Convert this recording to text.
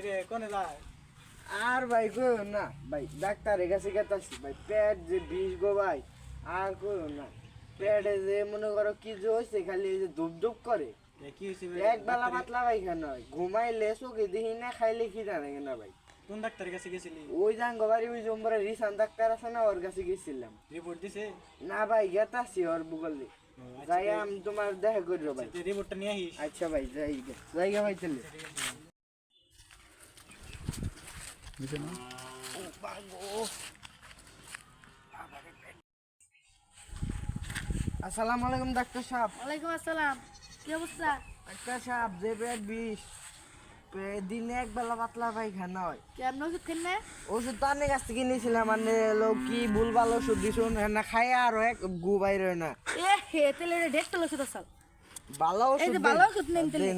কিরে কোনে যায়? আর ভাই কইও না ভাই, ডাক্তারের কাছে গেতাছি ভাই, পেট যে বিষ গো ভাই, আর কইও না। পেটে যে মনে করো কি যে হয়েছে, খালি এই যে ধুপ ধুপ করে। কি হইছে এক বেলা পাতলা পায়খানা হয়, ঘুমাইলে চোখে দেখি না, খাইলে খিদা লাগে না ভাই। কোন ডাক্তারের কাছে গেছিলি? ওই জাঙ্গবাড়ি ওই জম্বরে রিসান ডাক্তার আছে না, ওর কাছে গেছিলাম। রিপোর্ট দিছে? না ভাই, গেতাছি ওর বুগলে। যাই আমি তোমার দেখা করবো ভাই। রিপোর্টটা নিয়ে আসিস। আচ্ছা ভাই, জায়গা ভাই চলে। আসসালামু আলাইকুম ডাক্তার সাহেব। ওয়ালাইকুম আসসালাম। কি অবস্থা? ডাক্তার সাহেব, যে পেট বিষ, দিনে এক বেলা পাতলা পায়খানা হয়। কেমন ওষুধ খেন না? ওষুধ তো আপনার কাছ থেকে নিয়েছিলাম, মানে লোক কি ভুলভাল ওষুধ দিছুন না, খাই আরো এক গু বাইরে না। এ হে তেলে ঢেক তেল ওষুধ আসাল। ভালো এই ওষুধ যে ভালো ওষুধ নেন তেলে।